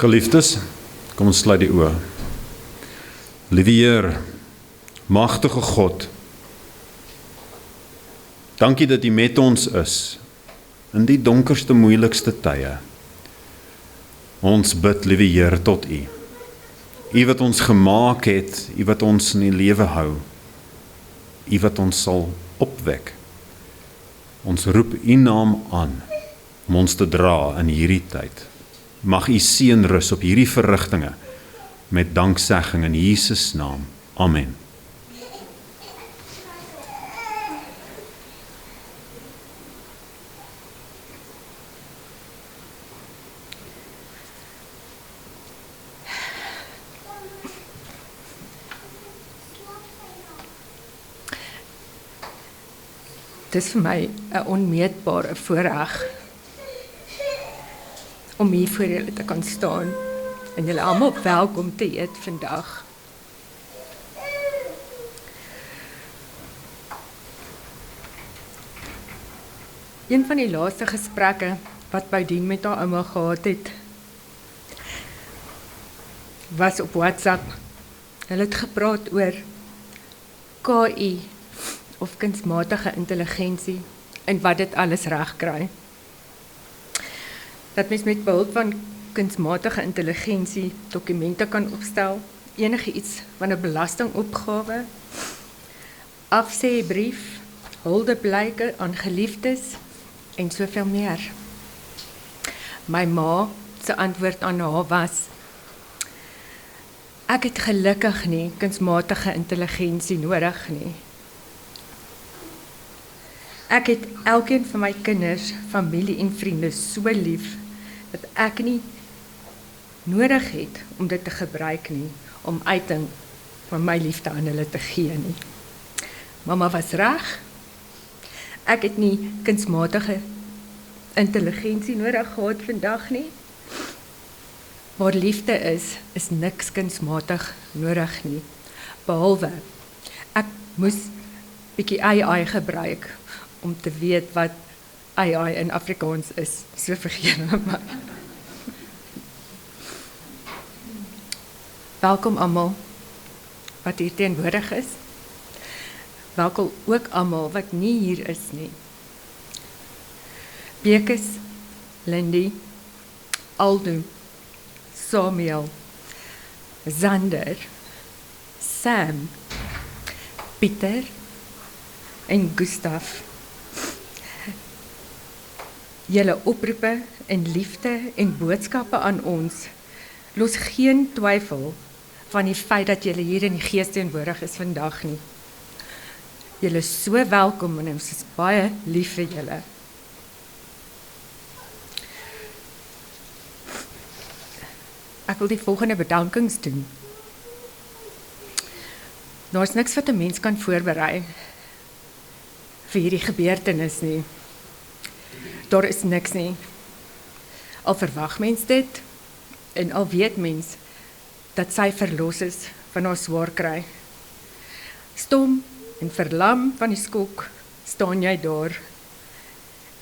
Geliefdes, kom ons sluit die oë. Liewe Heer, magtige God, dankie dat U met ons is in die donkerste, moeilikste tye. Ons bid, liewe Heer, tot U. U wat ons gemaak het, U wat ons in die lewe hou, U wat ons sal opwek. Ons roep U naam aan om ons te dra in hierdie tyd. Mag U seën rus op hierdie verrigtinge met danksegging in Jesus naam. Amen. Het is vir my 'n onmeetbare voorreg om hier voor julle te kan staan en julle almal welkom te heet vandag. Een van die laaste gesprekke wat Boudien met haar ouma gehad het, was op WhatsApp. Hulle het gepraat oor KI of kunsmatige intelligensie en wat dit alles reg kry. Dat mens met behulp van kunsmatige intelligensie dokumente kan opstel, enige iets van 'n belastingopgawe, afsêbrief, huldeblyke aan geliefdes en soveel meer. My ma se antwoord aan haar was: ek het gelukkig nie kunsmatige intelligensie nodig nie. Ek het elkeen van my kinders, familie en vriende so lief dat ek nie nodig het om dit te gebruik nie, om uiting van my liefde aan hulle te gee nie. Mama was reg. Ek het nie kunsmatige intelligensie nodig gehad vandag nie. Waar liefde is niks kunsmatig nodig nie. Behalwe, ek moes bietjie AI gebruik om te weet wat AI in Afrikaans is. So vergewe my. Welkom almal wat hier teenwoordig is. Welkom ook almal wat nie hier is nie. Bekes, Lindy, Aldo, Samuel, Zander, Sam, Pieter en Gustaf. Julle oproepe en liefde en boodskappe aan ons los geen twyfel van die feit dat julle hier in die gees teenwoordig is vandag nie. Julle is so welkom en ons is baie lief vir julle. Ek wil die volgende bedankings doen. Daar is niks wat 'n mens kan voorberei vir hierdie gebeurtenis nie. Daar is niks nie. Al verwag mens dit en al weet mens dat sy verlos is van haar swaar kry. Stom en verlam van die skok staan jy daar.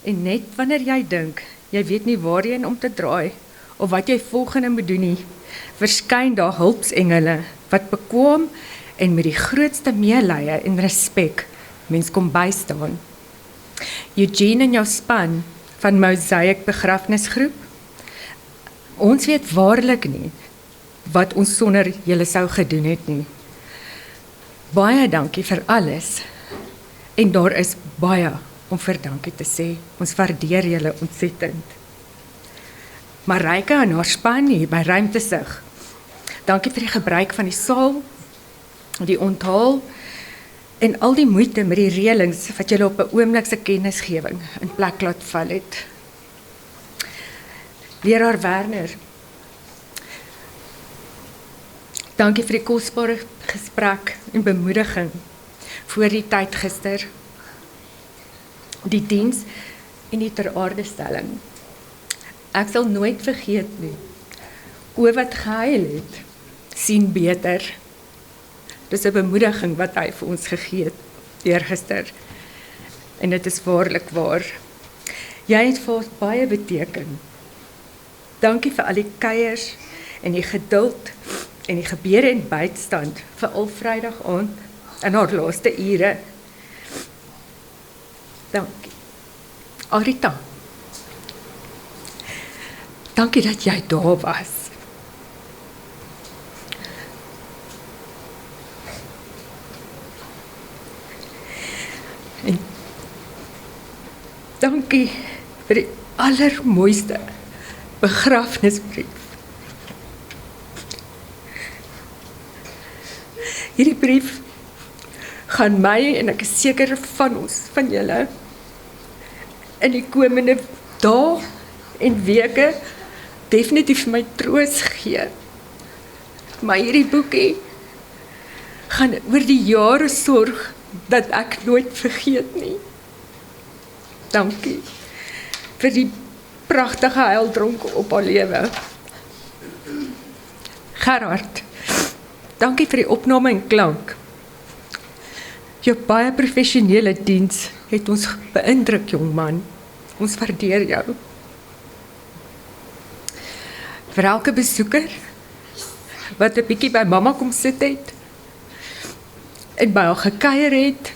En net wanneer jy dink, jy weet nie waarheen om te draai of wat jy volgende moet doen nie, verskyn daar hulpsengele wat bekwam en met die grootste meelee en respek mens kom bystaan. Eugene en jou span van Mosaic begrafnisgroep, ons weet waarlik nie wat ons sonder julle sou gedoen het nie. Baie dankie vir alles en daar is baie om vir dankie te sê. Ons waardeer julle ontsettend. Marijke en haar span hier by Ruimtesig, dankie vir die gebruik van die saal, die onthaal en al die moeite met die reëlings wat julle op 'n oomblikse kennisgewing in plek laat val het. Leraar Werner, dankie vir die kosbare gesprek en bemoediging voor die tyd gister. Die diens en die teraardestelling. Ek sal nooit vergeet nie. O wat gehuil het, sien beter. Dis 'n bemoediging wat hy vir ons gegee het eergister. En dit is waarlik waar. Jy het vir ons baie beteken. Dankie vir al die kuiers en die geduld en die gebeure en bystand vir al Vrydag aand in haar laaste ure. Dankie. Arita, dankie dat jy daar was. En dankie vir die allermooiste begrafnisbrief. Hierdie brief gaan my en ek is seker van ons, van julle, in die komende dae en weke definitief my troos gee. Maar hierdie boekie gaan oor die jare sorg dat ek nooit vergeet nie. Dankie vir die pragtige huildronk op haar lewe. Gerard, dankie vir die opname en klank. Jou baie professionele diens het ons beïndruk, jongman. Ons waardeer jou. Vir elke besoeker wat 'n bietjie by mamma kom sit het en by haar gekuier het,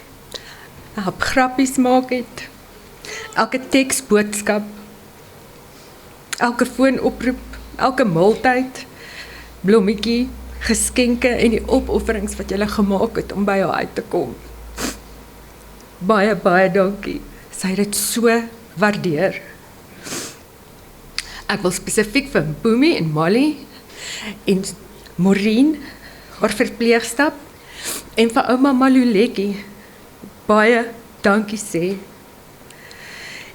help grappies maak het, elke teksboodskap, elke foonoproep, elke maaltyd, blommetjie, geskenke en die opofferings wat jy gemaak het om by haar uit te kom. Baie, baie dankie. Sy het dit so waardeer. Ek wil spesifiek vir Boomie en Molly en Maureen, haar verpleegstap, en vir ouma Maluleki baie dankie sê.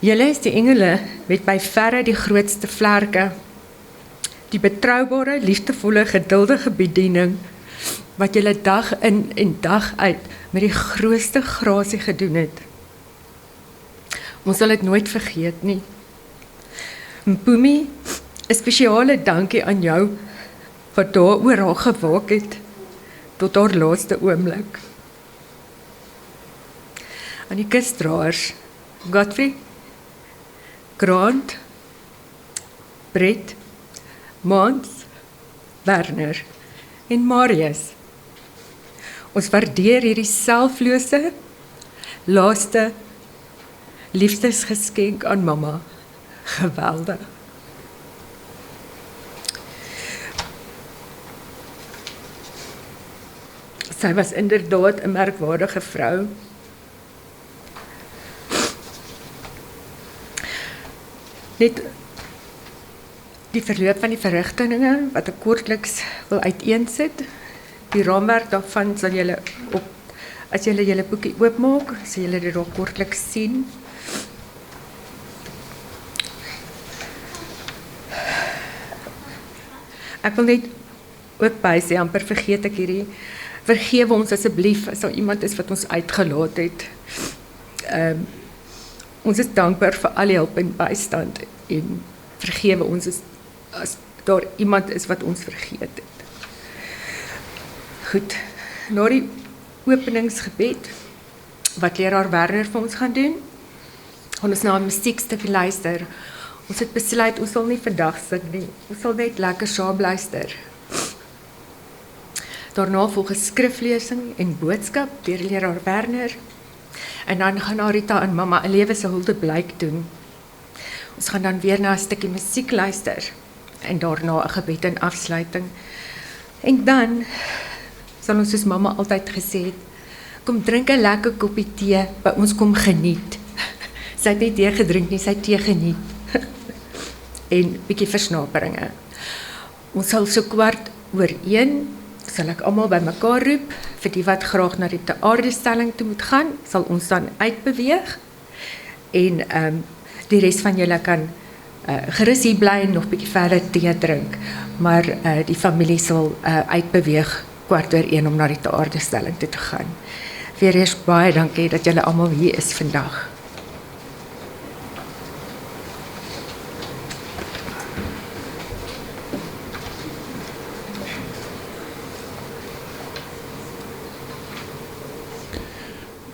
Julle is die engele met by verre die grootste vlerke. Die betroubare, liefdevolle, geduldige bediening wat julle dag in en dag uit met die grootste grasie gedoen het. Ons sal dit nooit vergeet nie. Mpumi, 'n spesiale dankie aan jou wat daar oor haar gewaak het tot haar laaste oomblik. Aan die kusdraers, Godfrey, Grant, Brett, Mans, Werner en Marius. Ons waardeer hierdie selflose, laaste liefdesgeskenk aan mamma. Geweldig. Sy was inderdaad 'n merkwaardige vrou. Net die verloop van die verrigtinge wat ek kortliks wil uiteensit. Die raamwerk daarvan sal julle op, as julle julle boekie oopmaak, sal julle dit daar kortliks sien. Ek wil net ook by sê, amper vergeet ek hierdie, vergewe ons asseblief as daar iemand is wat ons uitgelaat het. Ons is dankbaar vir al die hulp en bystand en vergewe ons as daar iemand is wat ons vergeet het. Goed, na die openingsgebed wat leraar Werner vir ons gaan doen, gaan ons na 'n musiekstuk luister. Ons het besluit, ons sal nie vandag sing nie, ons sal net lekker saam luister. Daarna volg 'n skriflesing en boodskap deur leraar Werner, en dan gaan Arita en mamma 'n lewe se huldeblyk doen. Ons gaan dan weer na 'n stukkie musiek luister, en daarna 'n gebed en afsluiting. En dan sal ons soos mamma altyd gesê het, kom drink 'n lekker koppie tee, by ons kom geniet. Sy het nie tee gedrink nie, sy het tee geniet. En bietjie versnaperinge. Ons sal so 1:15, sal ek almal bymekaar roep, vir die wat graag na die teaterstelling toe moet gaan, sal ons dan uitbeweeg, en die res van julle kan gerus hier bly en nog bietjie verder tee drink, maar die familie sal uitbeweeg 1:15 om na die teaterstelling toe te gaan. Weer eens baie dankie dat julle almal hier is vandag.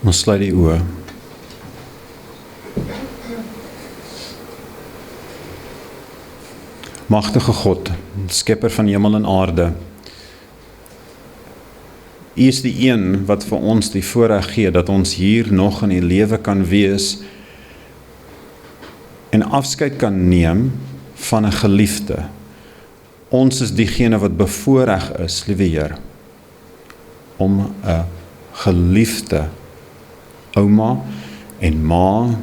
Ons sluit die oë. Magtige God, skepper van hemel en aarde, U is die een wat vir ons die voorreg gee, dat ons hier nog in die lewe kan wees, en afskeid kan neem van 'n geliefde. Ons is diegene wat bevoorreg is, liewe Heer, om 'n geliefde ouma en ma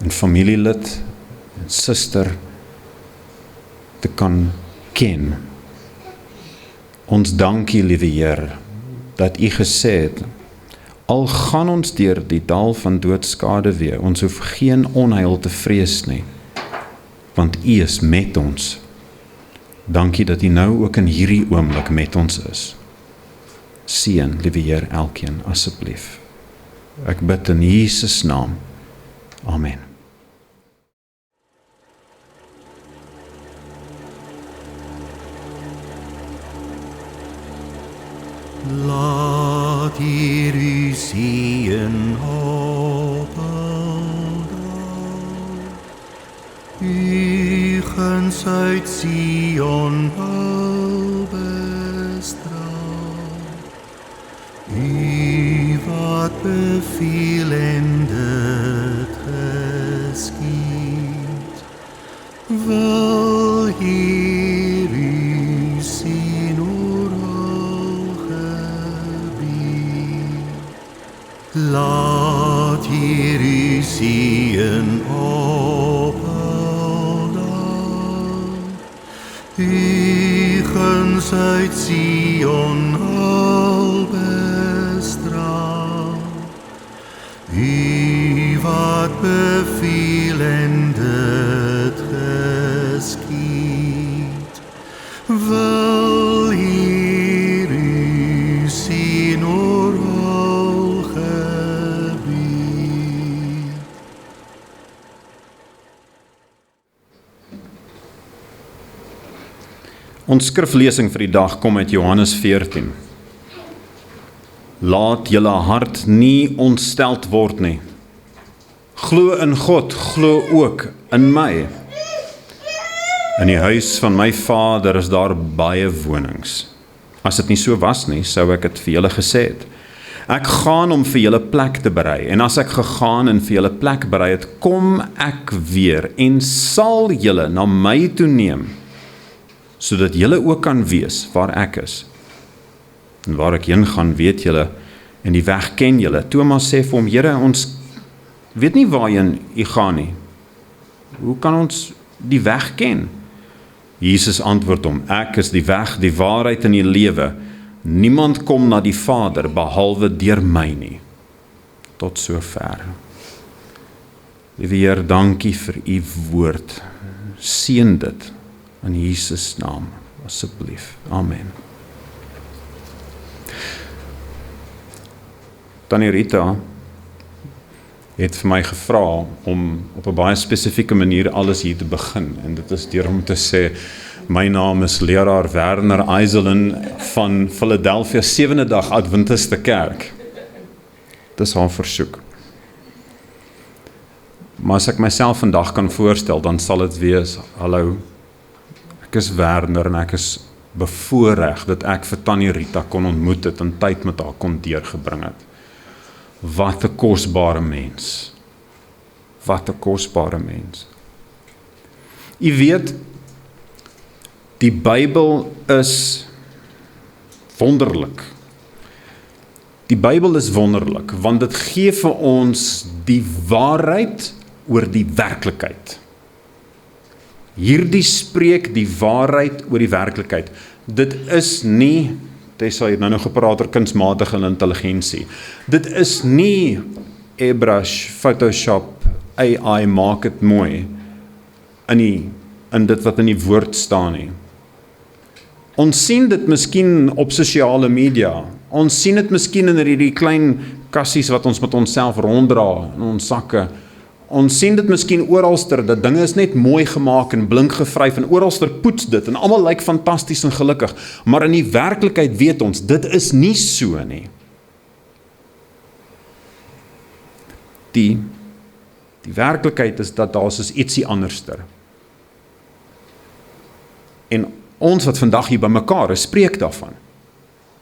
en familielid en suster te kan ken. Ons dank U, liewe Heer, dat U gesê het, al gaan ons deur die dal van doodskade weer, ons hoef geen onheil te vrees nie, want U is met ons. Dankie dat U nou ook in hierdie oomblik met ons is. Seën, liewe Heer, elkeen, asseblief. Ek bid in Jesus naam. Amen. Laat hier U seën opdaag, U guns uit Sion wil bestraal, U wat beveel en dit geskied, wil hier U sien oral gebied. Laat hier U seën opdaag, U guns uit Sion al bestraal, U wat beveel en dit geskied, wil hier U sien oral gebied. Ons skriflesing vir die dag kom uit Johannes 14. Laat julle hart nie ontsteld word nie. Glo in God, glo ook in my. In die huis van my Vader is daar baie wonings. As dit nie so was nie, sou ek dit vir julle gesê het. Ek gaan om vir julle plek te berei, en as ek gegaan en vir julle plek berei het, kom ek weer en sal julle na my toe neem, sodat julle ook kan wees waar ek is. En waar ek heen gaan, weet julle, en die weg ken julle. Thomas sê vir hom, Here, ons weet nie waarheen U gaan nie. Hoe kan ons die weg ken? Jesus antwoord hom, ek is die weg, die waarheid en die lewe. Niemand kom na die Vader, behalwe deur my nie. Tot sover. Liewe Heer, dankie vir U woord. Seën dit in Jesus naam, asseblief. Amen. Tannie Rita het vir my gevra om op 'n baie spesifieke manier alles hier te begin, en dit is deur om te sê, my naam is leraar Werner Eiselen van Philadelphia 7de Dag Adventiste Kerk. Dis haar versoek. Maar as ek myself vandag kan voorstel, dan sal dit wees, hallo, ek is Werner en ek is bevoorreg dat ek vir Tannie Rita kon ontmoet het en tyd met haar kon deurgebring het. Wat 'n kosbare mens. Wat 'n kosbare mens. U weet, die Bybel is wonderlik. Die Bybel is wonderlik, want dit gee vir ons die waarheid oor die werklikheid. Hierdie spreek die waarheid oor die werklikheid. Dit is nie, Tessa het nou gepraat oor kunsmatige intelligensie. Dit is nie airbrush, Photoshop, AI maak dit mooi in dit wat in die woord staan nie. Ons sien dit miskien op sosiale media. Ons sien dit miskien in hierdie klein kassies wat ons met onsself ronddra in ons sakke. Ons sien dit miskien oralster, dat dinge is net mooi gemaak en blink gevryf en oralster poets dit en almal lyk fantasties en gelukkig, maar in die werklikheid weet ons, dit is nie so nie. Die werklikheid is dat daar is ietsie anderster. En ons wat vandag hier by mekaar is, spreek daarvan.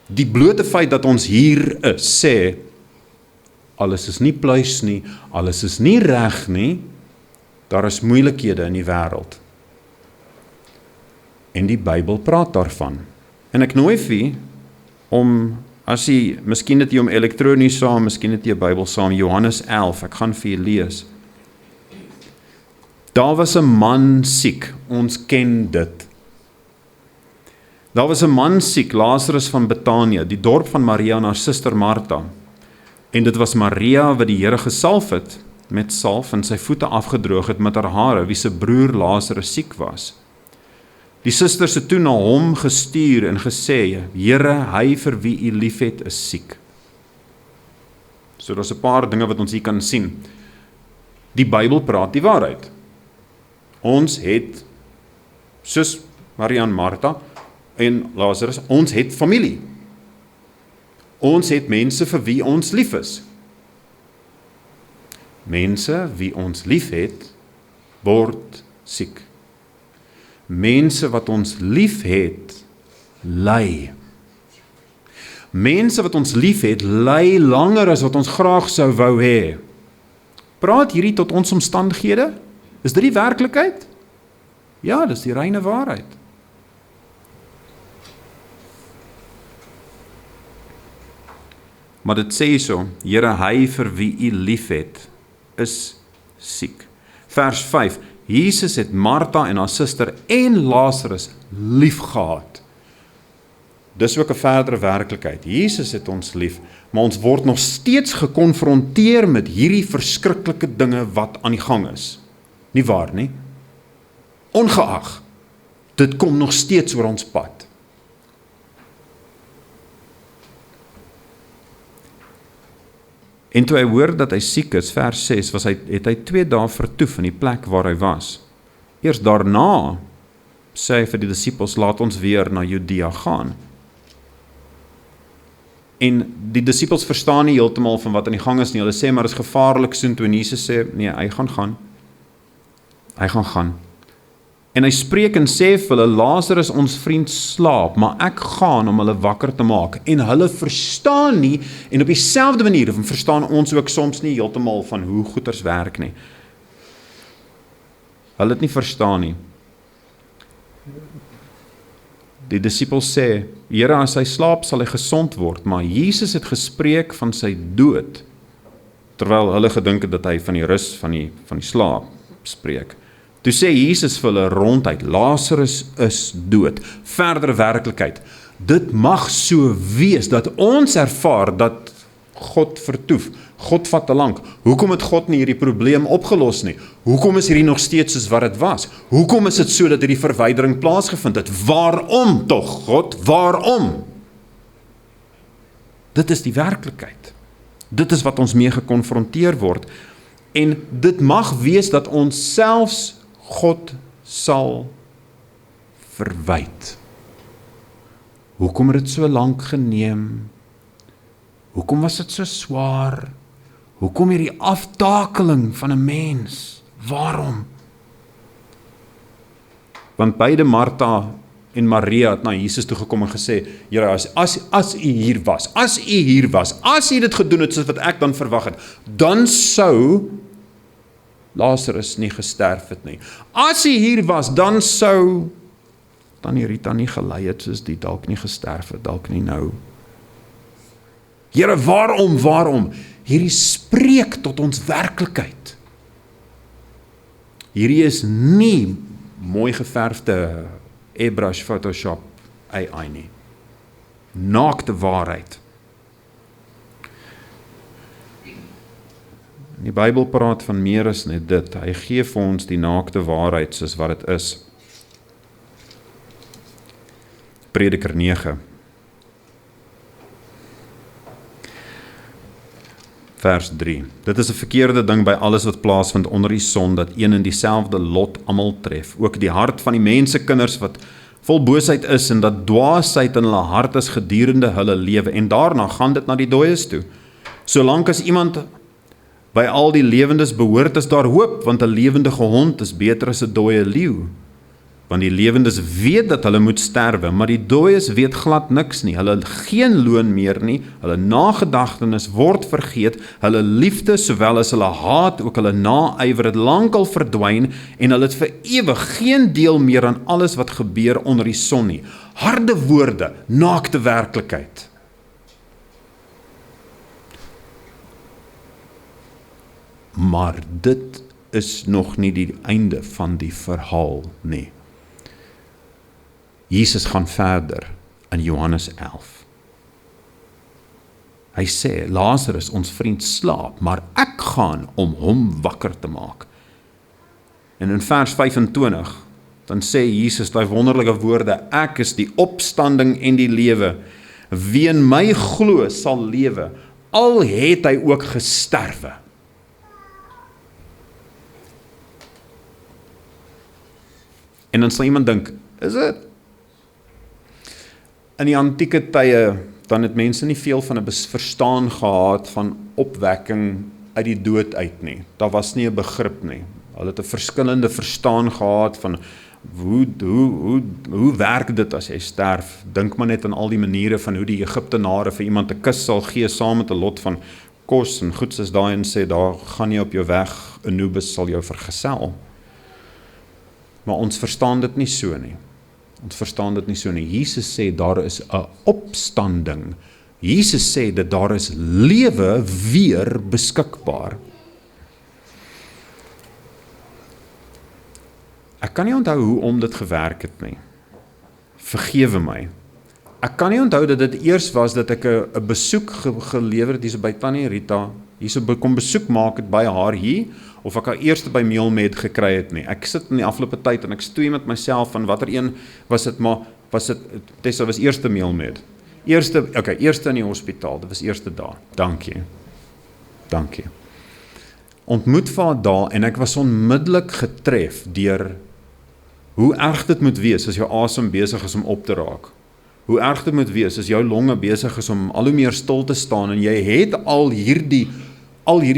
Die blote feit dat ons hier is, sê, alles is nie pluis nie, alles is nie reg nie, daar is moeilikhede in die wêreld. En die Bybel praat daarvan. En ek nooi vir om, as jy, miskien het jy om elektronies saam, miskien het jy 'n Bybel saam, Johannes 11, ek gaan vir jy lees. Daar was 'n man siek, ons ken dit. Daar was 'n man siek, Lazarus van Betanië, die dorp van Maria en haar suster Martha. En dit was Maria wat die Here gesalf het met salf en sy voete afgedroog het met haar hare, wie se broer Lazarus siek was. Die susters het toe na hom gestuur en gesê, Here, hy vir wie u liefhet is siek. So daar's 'n paar dinge wat ons hier kan sien. Die Bybel praat die waarheid. Ons het, soos Maria en Martha en Lazarus, ons het familie. Ons het mense vir wie ons lief is. Mense wie ons lief het, word siek. Mense wat ons lief het, ly. Mense wat ons lief het, ly langer as wat ons graag sou wou hê. Praat hierdie tot ons omstandighede? Is dit die werklikheid? Ja, dis die reine waarheid. Maar dit sê so, Here, hy vir wie u liefhet, is siek. Vers 5, Jesus het Martha en haar suster en Lazarus lief gehad. Dis ook 'n verdere werklikheid. Jesus het ons lief, maar ons word nog steeds gekonfronteer met hierdie verskriklike dinge wat aan die gang is. Nie waar nie? Ongeag, dit kom nog steeds oor ons pad. En toe hy hoor dat hy siek is, vers 6, het hy 2 dae vertoef in die plek waar hy was. Eers daarna sê hy vir die disippels, laat ons weer na Judea gaan. En die disippels verstaan nie heeltemal van wat aan die gang is nie. Hulle sê, maar dit is gevaarlik soontoe. En Jesus sê, nee, hy gaan gaan. Hy gaan gaan. En hy spreek en sê vir hulle, Lazarus ons vriend slaap, maar ek gaan om hulle wakker te maak. En hulle verstaan nie, en op dieselfde manier verstaan ons ook soms nie heeltemal van hoe goeders werk nie. Hulle het nie verstaan nie. Die disippels sê, Here, as hy slaap sal hy gesond word, maar Jesus het gespreek van sy dood, terwyl hulle gedink het dat hy van die rus, van die slaap spreek. Toe sê Jesus vir hulle ronduit, Lazarus is dood. Verdere werklikheid. Dit mag so wees dat ons ervaar dat God vertoef. God vat te lank. Hoekom het God nie hierdie probleem opgelos nie? Hoekom is hierdie nog steeds soos wat dit was? Hoekom is dit so dat hierdie verwydering plaasgevind het? Waarom tog, God? Waarom? Dit is die werklikheid. Dit is wat ons mee gekonfronteer word. En dit mag wees dat ons selfs God sal verwyd. Hoekom het dit so lank geneem? Hoekom was dit so swaar? Hoekom hierdie aftakeling van 'n mens? Waarom? Want beide Martha en Maria het na Jesus toe gekom en gesê, Here, as u hier was, as u dit gedoen het soos wat ek dan verwag het, dan sou Lazarus nie gesterf het nie. As hy hier was, dan sou Tannie Rita nie gelei het soos die, dalk nie gesterf het, dalk nie nou. Here, waarom? Hierdie spreek tot ons werklikheid. Hierdie is nie mooi geverfde airbrush, Photoshop, AI nie. Naakte waarheid. Die Bybel praat van meer as net dit. Hy gee vir ons die naakte waarheid soos wat dit is. Prediker 9. Vers 3. Dit is 'n verkeerde ding by alles wat plaasvind onder die son, dat een en dieselfde lot almal tref. Ook die hart van die mensekinders wat vol boosheid is en dat dwaasheid in hulle hart is gedurende hulle lewe. En daarna gaan dit na die dooies toe. Solank as iemand by al die lewendes behoort, is daar hoop, want 'n lewendige hond is beter as 'n dooie leeu. Want die lewendes weet dat hulle moet sterwe, maar die dooies weet glad niks nie. Hulle geen loon meer nie, hulle nagedagtenis word vergeet, hulle liefde sowel as hulle haat, ook hulle naaiwer het lankal verdwyn, en hulle het vir ewig geen deel meer aan alles wat gebeur onder die son nie. Harde woorde, naakte werklikheid. Maar dit is nog nie die einde van die verhaal nie. Jesus gaan verder in Johannes 11. Hy sê, Lazarus, ons vriend slaap, maar ek gaan om hom wakker te maak. En in vers 25, dan sê Jesus daai wonderlike woorde, ek is die opstanding en die lewe. Wie in my glo sal lewe, al het hy ook gesterwe. En dan sal iemand dink, is dit? In die antieke tye, dan het mense nie veel van 'n verstaan gehad van opwekking uit die dood uit nie. Daar was nie 'n begrip nie. Hulle het 'n verskillende verstaan gehad van hoe werk dit as jy sterf? Dink maar net aan al die maniere van hoe die Egiptenare vir iemand 'n kus sal gee saam met 'n lot van kos en goeds is daai en sê, daar gaan jy op jou weg, Anubis sal jou vergesel. Maar ons verstaan dit nie so nie. Ons verstaan dit nie so nie. Jesus sê daar is 'n opstanding. Jesus sê dat daar is lewe weer beskikbaar. Ek kan nie onthou hoe om dit gewerk het nie. Vergewe my. Ek kan nie onthou dat dit eers was dat ek 'n besoek gelewer het hierso by Tannie Rita, hierso kom besoek maak het by haar hier, of ek haar eerste by Mealmed gekry het nie. Ek sit in die afgelope tyd en ek stoei met myself van watter een was dit, maar was dit, Tessa was eerste Mealmed. Eerste in die hospitaal, dit was eerste daar. Dankie. Ontmoet vir haar daar en ek was onmiddellik getref deur hoe erg dit moet wees as jou asem besig is om op te raak. Hoe erg dit moet wees as jou longe besig is om al hoe meer stil te staan en jy het al hierdie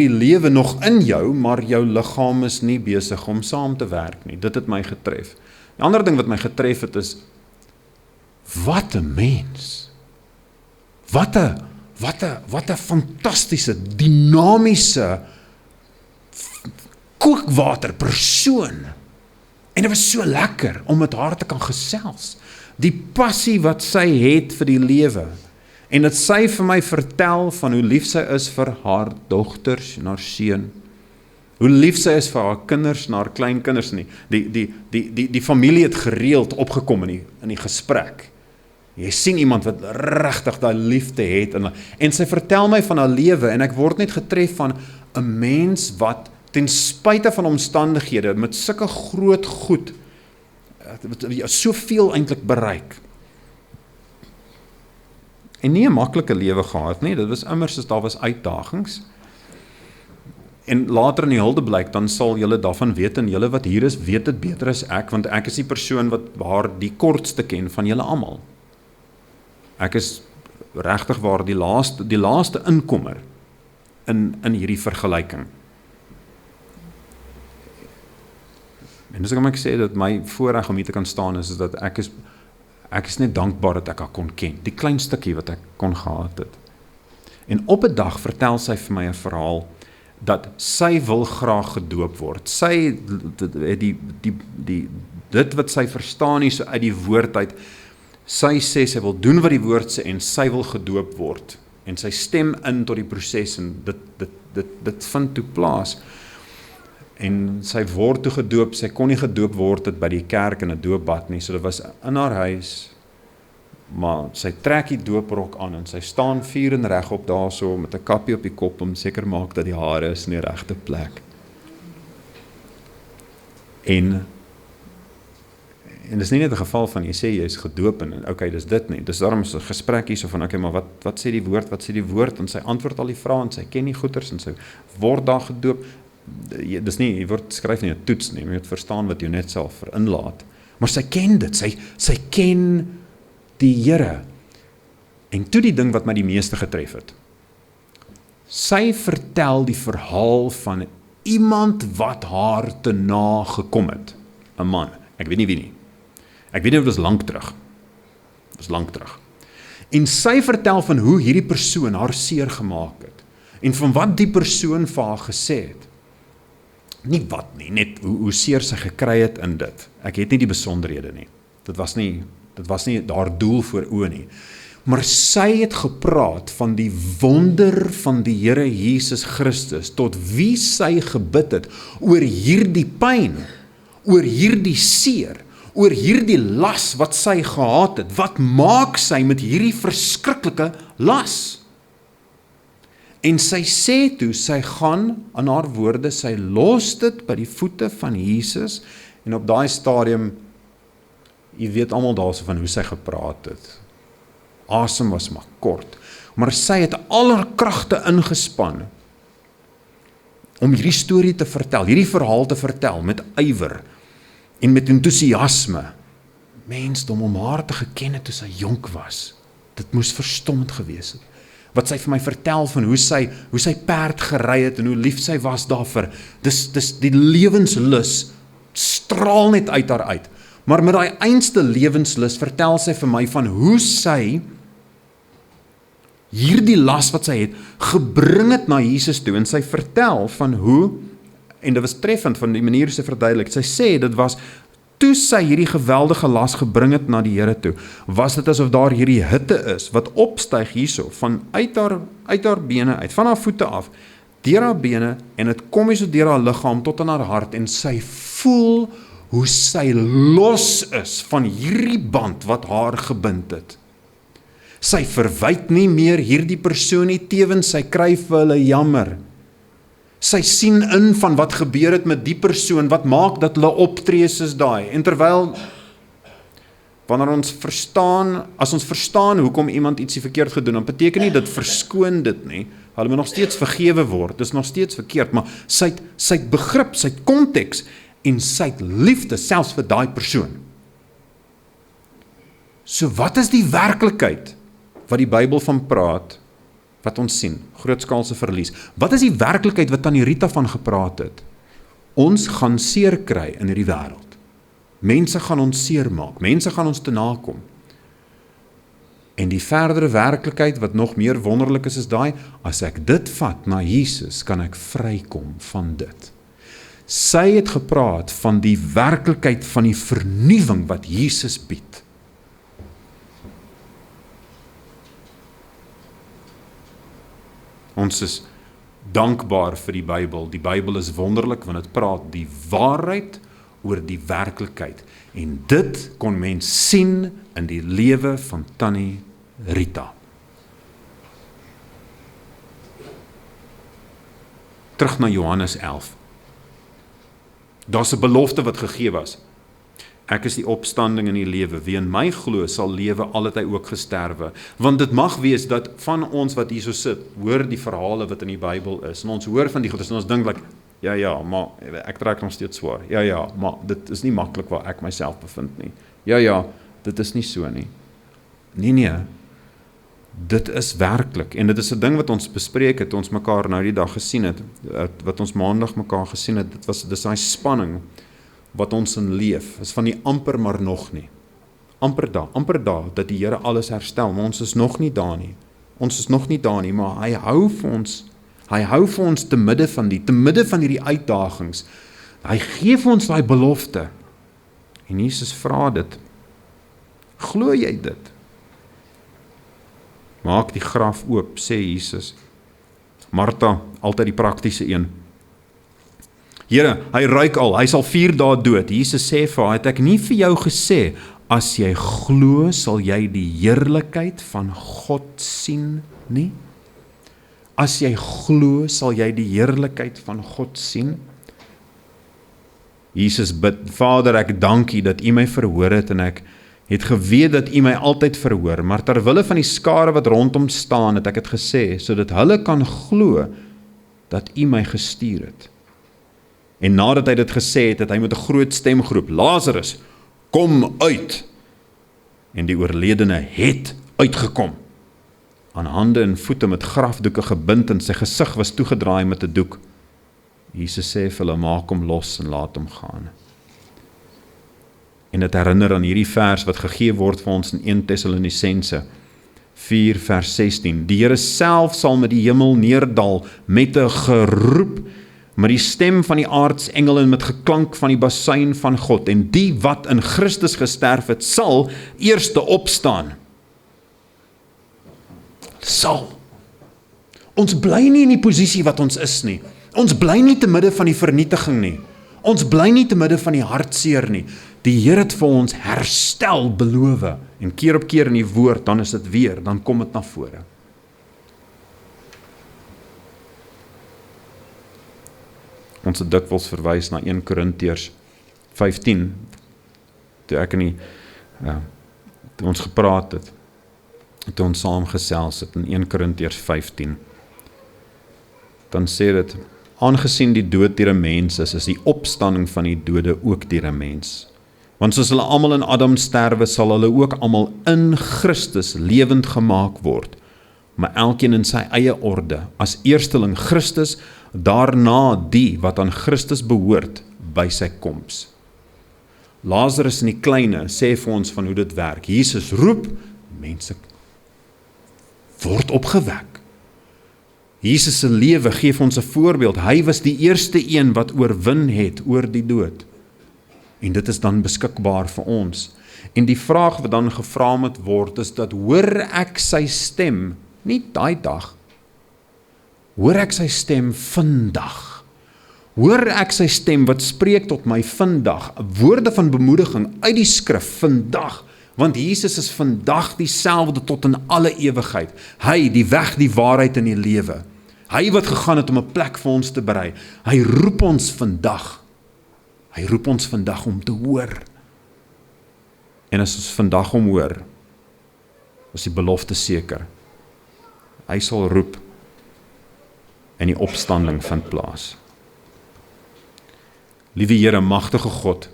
lewe nog in jou, maar jou liggaam is nie besig om saam te werk nie. Dit het my getref. Die ander ding wat my getref het is, wat 'n mens. Wat 'n fantastiese, dinamiese, kookwater persoon. En dit was so lekker om met haar te kan gesels. Die passie wat sy het vir die lewe. En dat sy vir my vertel van hoe lief sy is vir haar dogters en haar seun. Hoe lief sy is vir haar kinders en haar kleinkinders nie. Die familie het gereeld opgekom in die gesprek. Jy sien iemand wat regtig daai liefde het en sy vertel my van haar lewe en ek word net getref van 'n mens wat ten spyte van omstandighede met sulke groot goed soveel eintlik bereik. En nie 'n maklike lewe gehad nie, dit was immers as daar was uitdagings. En later in die hulde blyk, dan sal julle daarvan weet, en julle wat hier is, weet dit beter as ek, want ek is die persoon wat haar die kortste ken van julle almal. Ek is regtig waar die laaste inkomer in hierdie vergelyking. En dis hoekom ek sê dat my voorreg om hier te kan staan is dat ek is net dankbaar dat ek haar kon ken, die klein stukkie wat ek kon gehad het. En op 'n dag vertel sy vir my 'n verhaal dat sy wil graag gedoop word. Sy dit wat sy verstaan nie so uit die woord uit. Sy sê sy wil doen wat die woord sê en sy wil gedoop word. En sy stem in tot die proses en dit vind toe plaas. En sy word toe gedoop, sy kon nie gedoop word het by die kerk in 'n doopbad nie, so dit was in haar huis, maar sy trek die dooprok aan en sy staan vuur en regop daarso met 'n kappie op die kop om seker maak dat die hare is in die regte plek. En dis nie net 'n geval van jy sê jy is gedoop en okay, dis dit nie. Dis daarom so 'n gesprek hierso van okay, maar wat sê die woord? En sy antwoord al die vrae en sy ken die goeters en sy word daar gedoop. Dis nie, jy word skryf nie 'n toets nie, jy moet verstaan wat jy net self verinlaat. Maar sy ken dit, sy ken die Here. En toe die ding wat my die meeste getref het. Sy vertel die verhaal van iemand wat haar te na gekom het. 'n man, ek weet nie wie nie. Ek weet nie, dit was lank terug. En sy vertel van hoe hierdie persoon haar seer gemaak het. En van wat die persoon vir haar gesê het. Nie wat nie, net hoe seer sy gekry het in dit. Ek het nie die besonderhede nie. Dit was nie haar doel voor oë nie. Maar sy het gepraat van die wonder van die Here Jesus Christus, tot wie sy gebid het, oor hierdie pyn, oor hierdie seer, oor hierdie las wat sy gehad het. Wat maak sy met hierdie verskriklike las? En sy sê toe, sy gaan aan haar woorde, sy los dit by die voete van Jesus, en op daai stadium, jy weet almal daarso van hoe sy gepraat het. Asem was maar kort, maar sy het al haar kragte ingespan om hierdie storie te vertel, hierdie verhaal te vertel met ywer en met entoesiasme. Mensdom, om haar te geken het toe sy jonk was, dit moes verstommend gewees het. Wat sy vir my vertel van hoe sy perd gery het en hoe lief sy was daarvoor. Dis die lewenslus straal net uit haar uit. Maar met daai einste lewenslus vertel sy vir my van hoe sy hierdie las wat sy het, gebring het na Jesus toe, en sy vertel van hoe, en dit was treffend van die manier sy verduidelik, sy sê dit was, toe sy hierdie geweldige las gebring het na die Here toe, was dit asof daar hierdie hitte is, wat opstyg hierso, van uit haar bene uit, van haar voete af, deur haar bene, en het kom hierso deur haar liggaam tot aan haar hart, en sy voel hoe sy los is van hierdie band wat haar gebind het. Sy verwyd nie meer hierdie persoon nie, tevens sy kry vir hulle jammer. Sy sien in van wat gebeur het met die persoon, wat maak dat hulle optree soos daai. En terwyl, wanneer ons verstaan, as ons verstaan hoekom iemand ietsie verkeerd gedoen, dan beteken nie dit verskoon dit nie. Hulle moet nog steeds vergewe word, dit is nog steeds verkeerd, maar sy het begrip, sy het konteks, en sy het liefde selfs vir daai persoon. So wat is die werklikheid wat die Bybel van praat, wat ons sien, grootskaalse verlies? Wat is die werklikheid wat Tannie Rita van gepraat het? Ons gaan seer kry in hierdie wêreld. Mense gaan ons seer maak, mense gaan ons te nakom. En die verdere werklikheid wat nog meer wonderlik is daai, as ek dit vat na Jesus, kan ek vrykom van dit. Sy het gepraat van die werklikheid van die vernuwing wat Jesus bied. Ons is dankbaar vir die Bybel. Die Bybel is wonderlik, want dit praat die waarheid oor die werklikheid. En dit kon mens sien in die lewe van Tannie Rita. Terug na Johannes 11. Daar's 'n belofte wat gegee was. Ek is die opstanding in die lewe. Wie in my glo sal lewe al het hy ook gesterwe. Want dit mag wees dat van ons wat hierso sit, hoor die verhale wat in die Bybel is. En ons hoor van die goedes en ons dink like, ja, maar ek trek nog steeds swaar. Ja, maar dit is nie maklik waar ek myself bevind nie. Ja, dit is nie so nie. Nee. Dit is werklik. En dit is 'n ding wat ons bespreek het, ons mekaar nou die dag gesien het, wat ons maandag mekaar gesien het, dis daai spanning wat ons in leef, is van die amper maar nog nie. Amper daar, dat die Here alles herstel, maar ons is nog nie daar nie. Maar hy hou vir ons te midde van hierdie uitdagings. Hy gee vir ons daai belofte. En Jesus vra dit. Glo jy dit? Maak die graf oop, sê Jesus. Martha, altyd die praktiese een. Here, hy ruik al, hy sal 4 dae dood. Jesus sê vir haar, het ek nie vir jou gesê, as jy glo, sal jy die heerlikheid van God sien nie? As jy glo, sal jy die heerlikheid van God sien? Jesus bid, Vader, ek dank U dat U my verhoor het, en ek het geweet dat U my altyd verhoor, maar terwille van die skare wat rondom staan, het ek het gesê, sodat hulle kan glo, dat U my gestuur het. En nadat hy dit gesê het, het hy met 'n groot stem geroep, Lazarus, kom uit! En die oorledene het uitgekom, aan hande en voete met grafdoeke gebind, en sy gesig was toegedraai met 'n doek. Jesus sê vir hulle, maak hom los en laat hom gaan. En dit herinner aan hierdie vers wat gegee word vir ons in 1 Tessalonisense 4 vers 16. Die Here self sal met die hemel neerdal met 'n geroep, met die stem van die aartsengel en met geklank van die basuin van God. En die wat in Christus gesterf het, sal eerste opstaan. Sal. Ons bly nie in die posisie wat ons is nie. Ons bly nie te midde van die vernietiging nie. Ons bly nie te midde van die hartseer nie. Die Here het vir ons herstel beloof. En keer op keer in die woord, dan is dit weer, dan kom dit na vore. Ons het dikwels verwys na 1 Korintiërs 15, toe ons gepraat het, toe ons saam gesels het in 1 Korintiërs 15, dan sê dit, aangesien die dood deur 'n mens is die opstanding van die dode ook deur 'n mens. Want soos hulle almal in Adam sterwe, sal hulle ook almal in Christus lewend gemaak word, maar elkeen in sy eie orde, as eersteling Christus, daarna die wat aan Christus behoort by sy koms. Lazarus in die kleine sê vir ons van hoe dit werk. Jesus roep, mense word opgewek. Jesus se lewe gee vir ons 'n voorbeeld. Hy was die eerste een wat oorwin het oor die dood. En dit is dan beskikbaar vir ons. En die vraag wat dan gevra moet word is dat hoor ek sy stem, nie daai dag, hoor ek sy stem vandag. Hoor ek sy stem wat spreek tot my vandag, woorde van bemoediging uit die skrif vandag, want Jesus is vandag dieselfde tot in alle ewigheid. Hy, die weg, die waarheid en die lewe. Hy wat gegaan het om 'n plek vir ons te berei. Hy roep ons vandag. Hy roep ons vandag om te hoor. En as ons vandag om hoor, is die belofte seker. Hy sal roep en die opstanding vind plaas. Liewe Here, magtige God,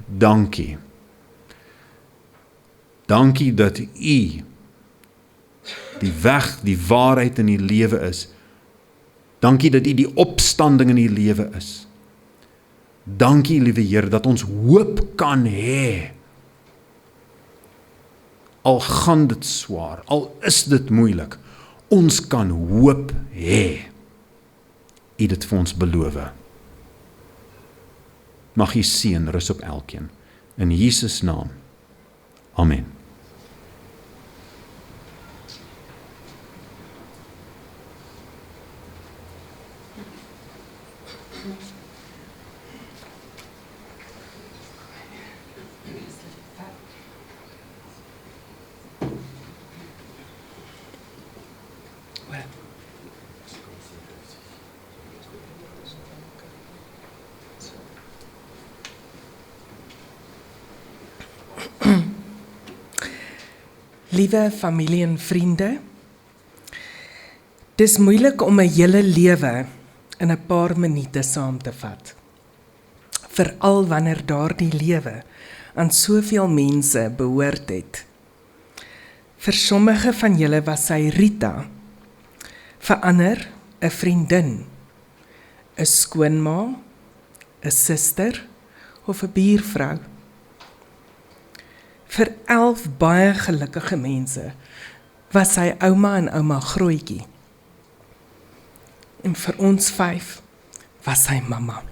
dankie. Dankie dat U die weg, die waarheid en die lewe is. Dankie dat U die opstanding in die lewe is. Dankie, liewe Here, dat ons hoop kan hê. Al gaan dit swaar, al is dit moeilik, ons kan hoop hê. U dit vir ons beloof. Mag U seën rus op elkeen. In Jesus naam. Amen. Liewe familie en vriende, dis moeilik om 'n hele lewe in 'n paar minute saam te vat. Veral wanneer daardie lewe aan soveel mense behoort het. Vir sommige van julle was sy Rita, vir ander 'n vriendin, 'n skoonma, 'n suster of 'n buurvrou. Vir 11 baie gelukkige mense was sy ouma en ouma Grootjie. En vir ons 5 was sy mamma.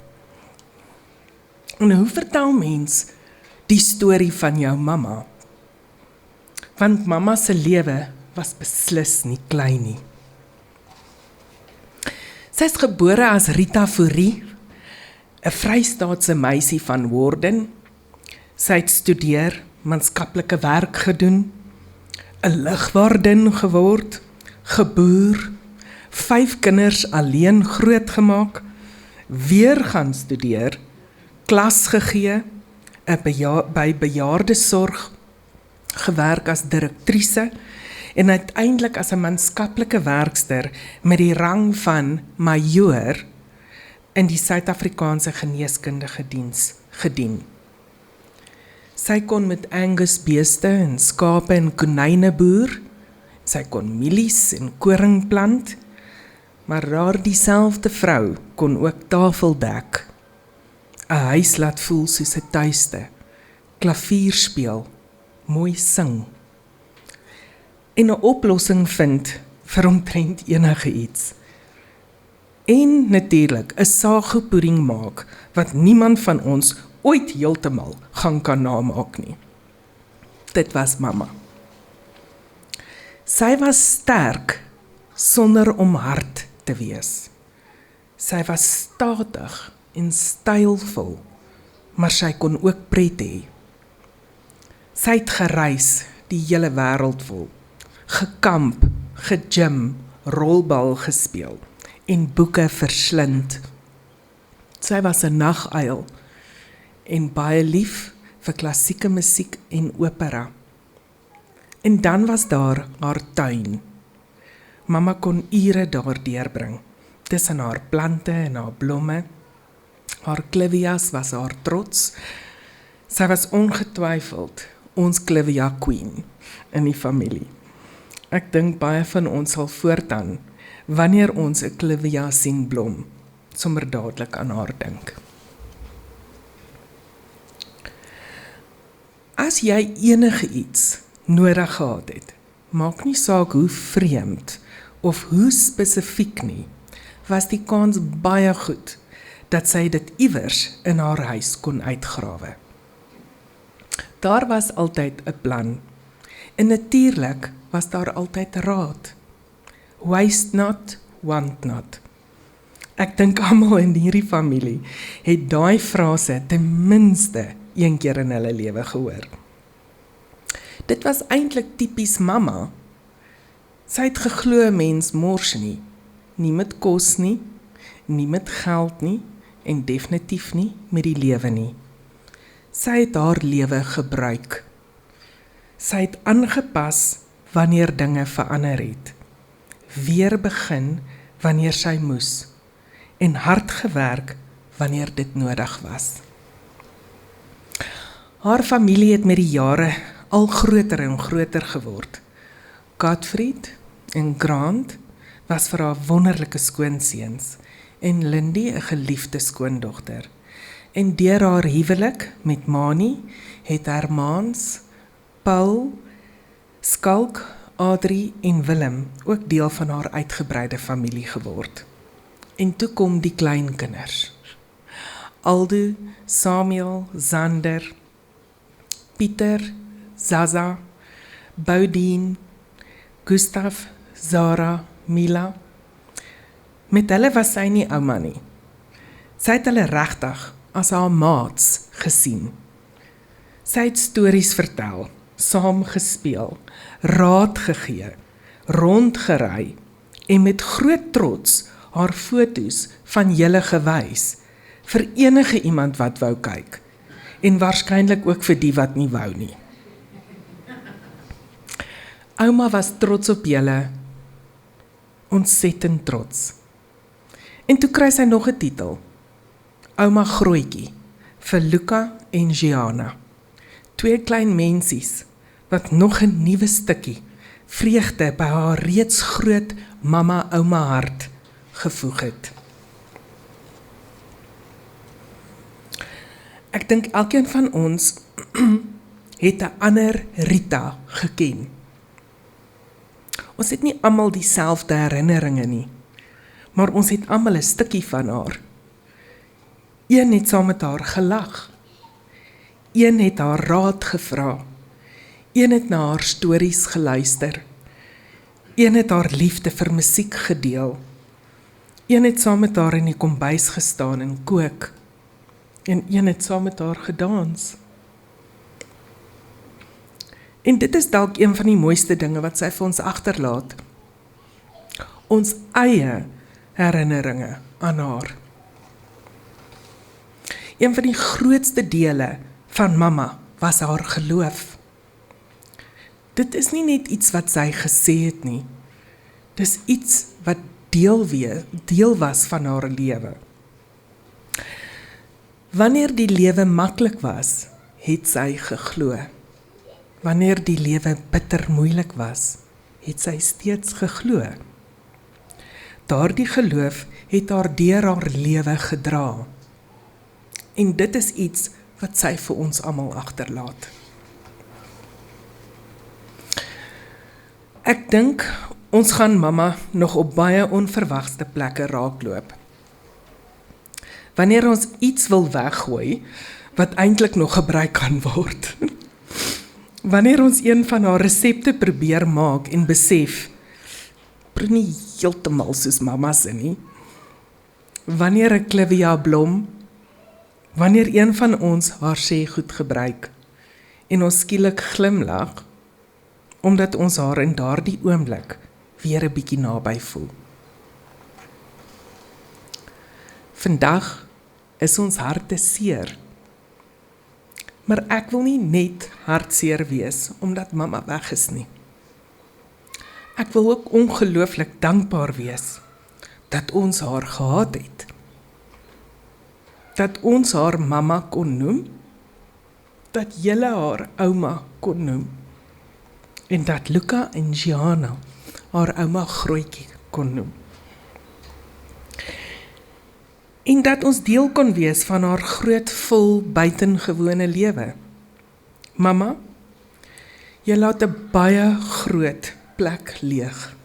En hoe vertel mens die storie van jou mamma? Want mamma se lewe was beslis nie klein nie. Sy is gebore as Rita Fourie, 'n Vrystaatse meisie van Woerden. Sy het studeer, maatskaplike werk gedoen, 'n ligwaardin geword, geboer, 5 kinders alleen grootgemaak, weer gaan studeer, klas gegee, by bejaardesorg gewerk as direktrice en uiteindelik as 'n maatskaplike werkster met die rang van majoor in die Suid-Afrikaanse Geneeskundige Diens gedien. Sy kon met Angus beeste en skape en konyne boer, sy kon mielies en koring plant, maar daardie selfde vrou kon ook tafel dek 'n huis laat voel soos 'n tuiste, klavier speel, mooi sing. En 'n oplossing vind vir omtrent enige iets. En natuurlik 'n sagopudding maak wat niemand van ons ooit heeltemal gaan kan namaak nie. Dit was mamma. Sy was sterk sonder om hard te wees. Sy was statig en stylvol, maar sy kon ook pret hê. Sy het gereis die hele wêreld vol, gekamp, gegym, rolbal gespeel en boeke verslind. Sy was 'n naguil en baie lief vir klassieke musiek en opera. En dan was daar haar tuin. Mamma kon ure daar deurbring, tussen haar plante en haar blomme. Haar clivias was haar trots. Sy was ongetwyfeld ons clivia queen in die familie. Ek dink baie van ons sal voortaan, wanneer ons 'n clivia sien blom, sommer dadelik aan haar dink. As jy enige iets nodig gehad het, maak nie saak hoe vreemd of hoe spesifiek nie, was die kans baie goed dat sy dit iewers in haar huis kon uitgrawe. Daar was altyd 'n plan, en natuurlik was daar altyd raad. Waste not, want not. Ek dink almal in hierdie familie het daai frase ten minste een keer in hulle lewe gehoor. Dit was eintlik tipies mamma. Sy het geglo 'n mens mors nie met kos nie met geld nie, en definitief nie met die lewe nie. Sy het haar lewe gebruik. Sy het aangepas wanneer dinge verander het, weer begin wanneer sy moes, en hard gewerk wanneer dit nodig was. Haar familie het met die jare al groter en groter geword. Gottfried en Grant was vir haar wonderlike skoonseuns, en Lindy 'n geliefde skoondogter. En deur haar huwelik met Mani het Hermans, Paul, Skalk, Adrie en Willem ook deel van haar uitgebreide familie geword. En toe kom die kleinkinders. Aldo, Samuel, Zander, Pieter, Zaza, Boudien, Gustav, Zara, Mila. Met hulle was sy nie ouma nie. Sy het hulle regtig as haar maats gesien. Sy het stories vertel, saam gespeel, raad gegee, rondgery en met groot trots haar foto's van julle gewys vir enige iemand wat wou kyk en waarskynlik ook vir die wat nie wou nie. Ouma was trots op julle, ontsettend trots. En toe kry sy nog 'n titel, Ouma Grootjie, vir Luca en Gianna, 2 klein mensies wat nog 'n nuwe stukkie vreugde by haar reeds groot mamma-ouma hart gevoeg het. Ek dink elkeen van ons het 'n ander Rita geken. Ons het nie almal dieselfde herinneringe nie, maar ons het almal 'n stukkie van haar. Een het saam met haar gelag, een het haar raad gevra, een het na haar stories geluister, een het haar liefde vir musiek gedeel, een het saam met haar in die kombuis gestaan en kook, en een het saam met haar gedans. En dit is dalk een van die mooiste dinge wat sy vir ons agterlaat. Ons eie herinneringe aan haar. Een van die grootste dele van mamma was haar geloof. Dit is nie net iets wat sy gesê het nie. Dis iets wat deel was van haar lewe. Wanneer die lewe maklik was, het sy geglo. Wanneer die lewe bitter moeilik was, het sy steeds geglo. Daardie geloof het haar deur haar lewe gedra. En dit is iets wat sy vir ons almal agterlaat. Ek dink ons gaan mamma nog op baie onverwagste plekke raakloop. Wanneer ons iets wil weggooi wat eintlik nog gebruik kan word. Wanneer ons een van haar resepte probeer maak en besef, proe nie heeltemal soos mamma se nie. Wanneer 'n Clivia blom, wanneer een van ons haar sê goed gebruik en ons skielik glimlag, omdat ons haar in daardie oomblik weer 'n bietjie naby voel. Vandag is ons harte seer, maar ek wil nie net hartseer wees omdat mamma weg is nie. Ek wil ook ongelooflik dankbaar wees dat ons haar gehad het. Dat ons haar mamma kon noem, dat julle haar ouma kon noem, en dat Luca en Gianna haar ouma Grootjie kon noem. En dat ons deel kon wees van haar groot, vol, buitengewone lewe. Mamma, jy laat 'n baie groot plek leeg.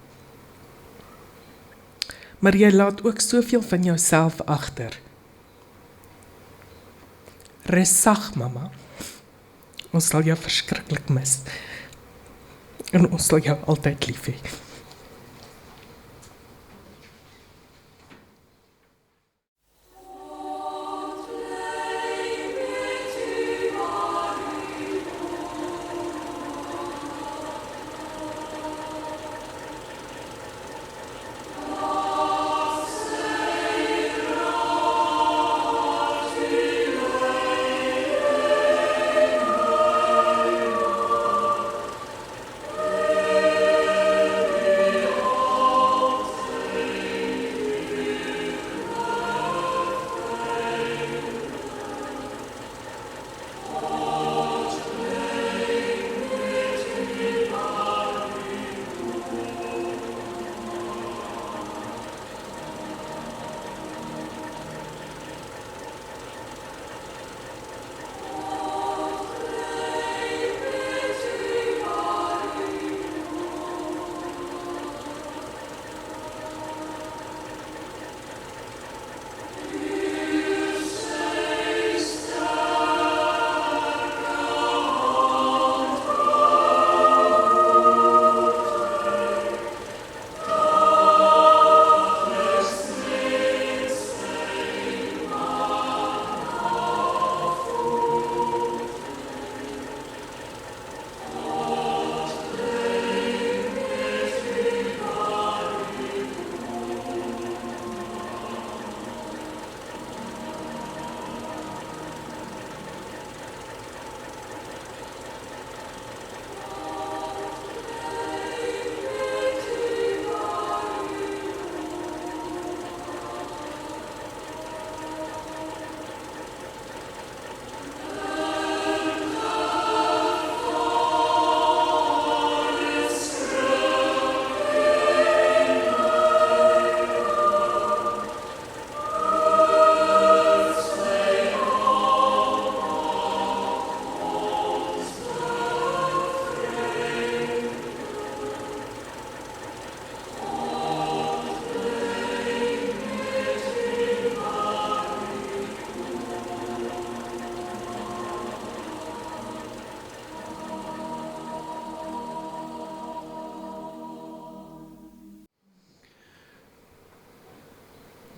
Maar jy laat ook soveel van jouself agter. Rus sag, mamma. Ons sal jou verskriklik mis. En ons sal jou altyd lief hê.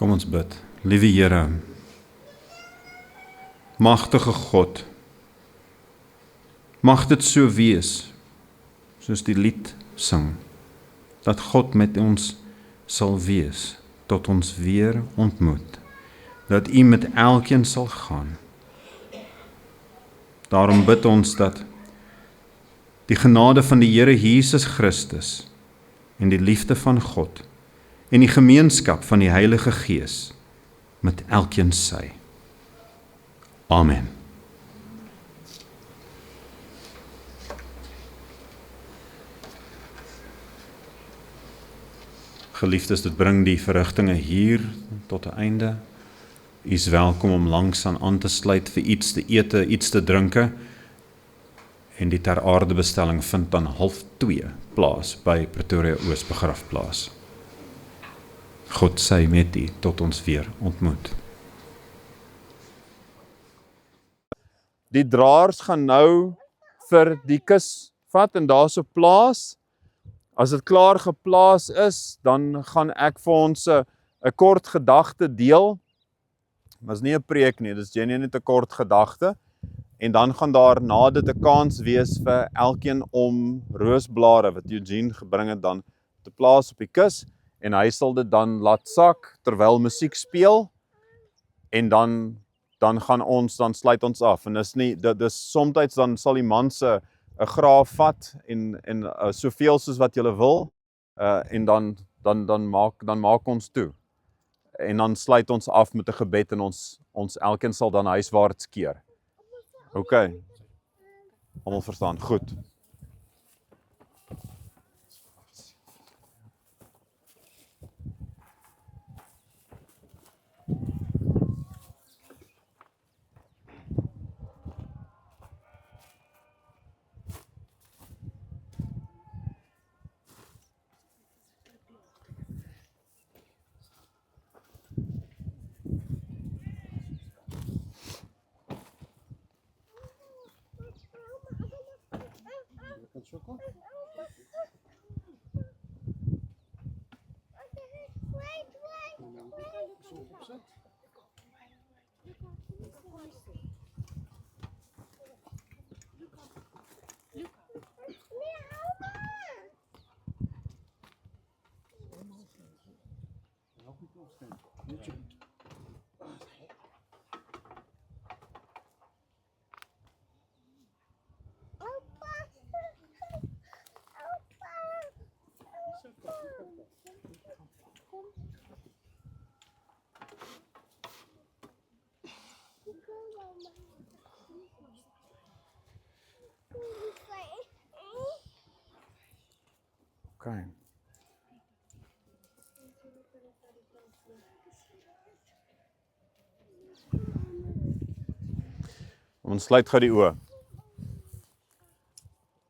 Kom ons bid. Liewe Here, magtige God, mag dit so wees, soos die lied sing, dat God met ons sal wees, tot ons weer ontmoet, dat U met elkeen sal gaan. Daarom bid ons dat die genade van die Here Jesus Christus en die liefde van God en die gemeenskap van die Heilige Gees met elkeen sy. Amen. Geliefdes, dit bring die verrigtinge hier tot 'n einde. U is welkom om langs aan te sluit vir iets te ete, iets te drinke. En die ter aarde bestelling vind dan 1:30 plaas by Pretoria Oos begrafplaas. God sy met u tot ons weer ontmoet. Die draers gaan nou vir die kus vat en daar's 'n plaas. As dit klaar geplaas is, dan gaan ek vir ons 'n kort gedagte deel. Maar is nie 'n preek nie, dis genuine net 'n kort gedagte. En dan gaan daar na dit 'n kans wees vir elkeen om roosblare wat Eugene gebring het dan te plaas op die kus en hy sal dit dan laat sak terwyl musiek speel en dan sluit ons af en dis soms dan sal die man se 'n graaf vat en soveel soos wat jy wil en dan maak ons toe. En dan sluit ons af met 'n gebed en ons elkeen sal dan huiswaarts keer. OK. Almal verstaan. Goed. Okay. Ons sluit gou die oë.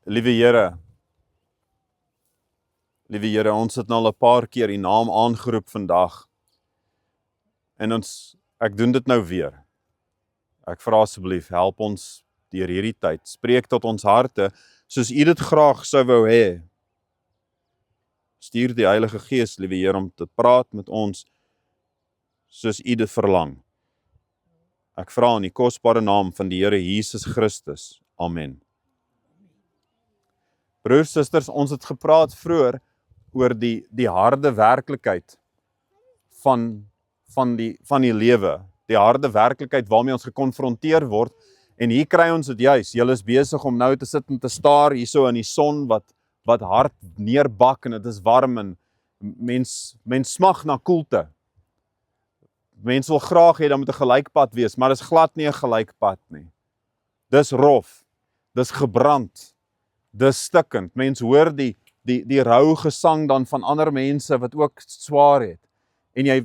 Liewe Here, ons het nou al 'n paar keer U naam aangeroep vandag. En ek doen dit nou weer. Ek vra asseblief, help ons deur hierdie tyd. Spreek tot ons harte soos U dit graag sou wou hê. Stuur die Heilige Gees, liewe Here, om te praat met ons soos U dit verlang. Ek vra in die kosbare naam van die Here Jesus Christus. Amen. Broers, susters, ons het gepraat vroeër oor die harde werklikheid van die lewe. Die harde werklikheid waarmee ons gekonfronteer word. En hier kry ons dit juis. Julle is besig om nou te sit en te staar hierso in die son wat hard neerbak en dit is warm en mens smag na koelte. Mens wil graag hê dat moet 'n gelykpad wees, maar dis glad nie 'n gelykpad nie. Dis rof, dis gebrand, dis stikkend. Mens hoor die rou gesang dan van ander mense wat ook swaar het. En jy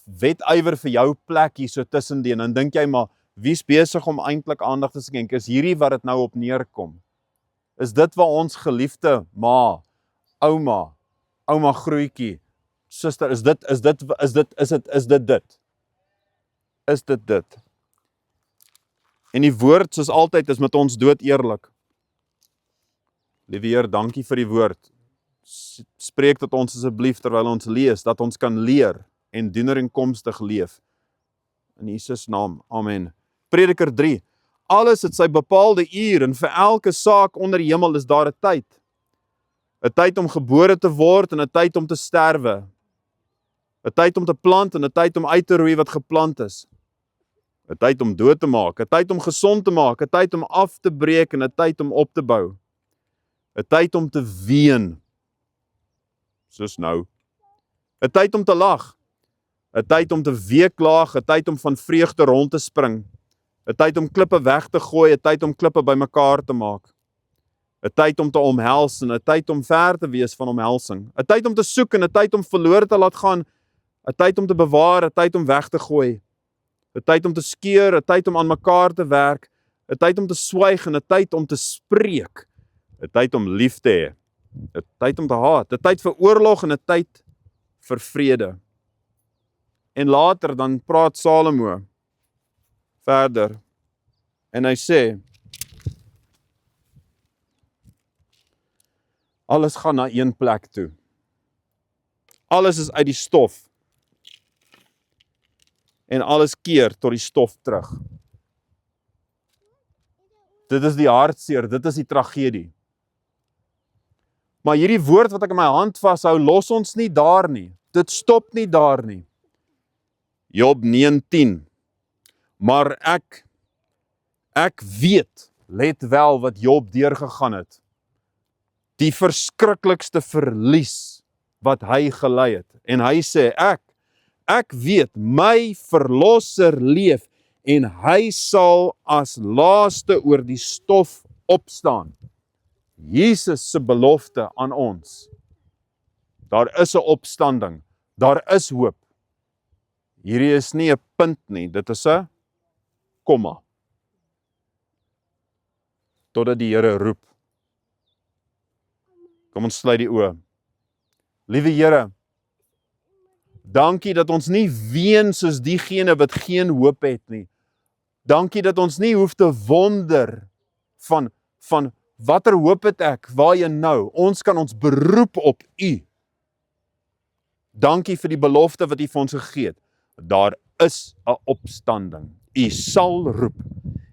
wedywer vir jou plek hier so tussendien, en dink jy maar, wie's besig om eintlik aandag te skenk? Is hierdie wat dit nou op neerkom? Is dit waar ons geliefde ma, ouma grootjie, suster, is dit? En die woord, soos altyd, is met ons dood eerlik. Liewe Heer, dankie vir die woord. Spreek tot ons asseblief terwyl ons lees, dat ons kan leer en doenooreenkomstig leef. In Jesus naam, amen. Prediker 3. Alles het sy bepaalde uur en vir elke saak onder die hemel is daar 'n tyd. 'n Tyd om gebore te word en 'n tyd om te sterwe. 'n Tyd om te plant en 'n tyd om uit te roei wat geplant is. 'n Tyd om dood te maak, 'n tyd om gesond te maak, 'n tyd om af te breek en 'n tyd om op te bou. 'n Tyd om te ween. Soos nou. 'n Tyd om te lag. 'n Tyd om te weeklaag, 'n tyd om van vreugde rond te spring. 'n Tyd om klippe weg te gooi, 'n tyd om klippe bymekaar te maak. 'n Tyd om te omhels en 'n tyd om ver te wees van omhelsing. 'n Tyd om te soek en 'n tyd om verlore te laat gaan. 'n Tyd om te bewaar, 'n tyd om weg te gooi. 'n tyd om te skeer, 'n tyd om aan mekaar te werk, 'n tyd om te swyg en 'n tyd om te spreek, 'n tyd om lief te hê, 'n tyd om te haat, 'n tyd vir oorlog en 'n tyd vir vrede. En later dan praat Salomo verder en hy sê, alles gaan na een plek toe. Alles is uit die stof. En alles keer tot die stof terug. Dit is die hartseer, dit is die tragedie. Maar hierdie woord wat ek in my hand vashou, los ons nie daar nie. Dit stop nie daar nie. Job 9:10. Maar ek weet, let wel wat Job deurgegaan het. Die verskriklikste verlies wat hy gelei het. En hy sê, ek weet, my verlosser leef en hy sal as laaste oor die stof opstaan. Jesus se belofte aan ons. Daar is 'n opstanding, daar is hoop. Hierdie is nie 'n punt nie, dit is 'n komma. Totdat die Here roep. Kom ons sluit die oë. Liewe Here, dankie dat ons nie ween soos diegene wat geen hoop het nie. Dankie dat ons nie hoef te wonder van watter hoop het ek, waarheen nou? Ons kan ons beroep op U. Dankie vir die belofte wat U vir ons gegee het. Daar is 'n opstanding. U sal roep.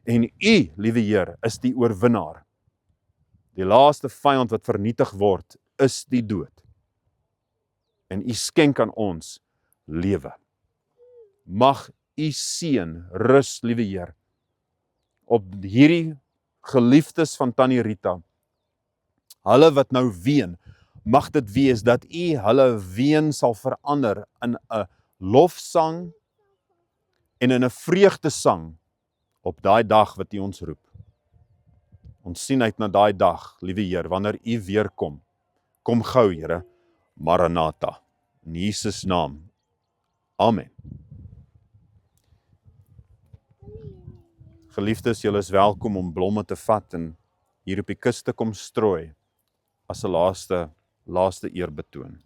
En U, liewe Here, is die oorwinnaar. Die laaste vyand wat vernietig word, is die dood. En U skenk aan ons lewe. Mag U seën rus, liewe Heer, op hierdie geliefdes van Tannie Rita. Hulle wat nou ween, mag dit wees dat U hulle ween sal verander in 'n lofsang en in 'n vreugdesang op daai dag wat U ons roep. Ons sien uit na daai dag, liewe Heer, wanneer U weer kom. Kom gou, Here. Maranatha. In Jesus naam. Amen. Geliefdes, julle is welkom om blomme te vat en hier op die kus te kom strooi as 'n laaste eerbetoon.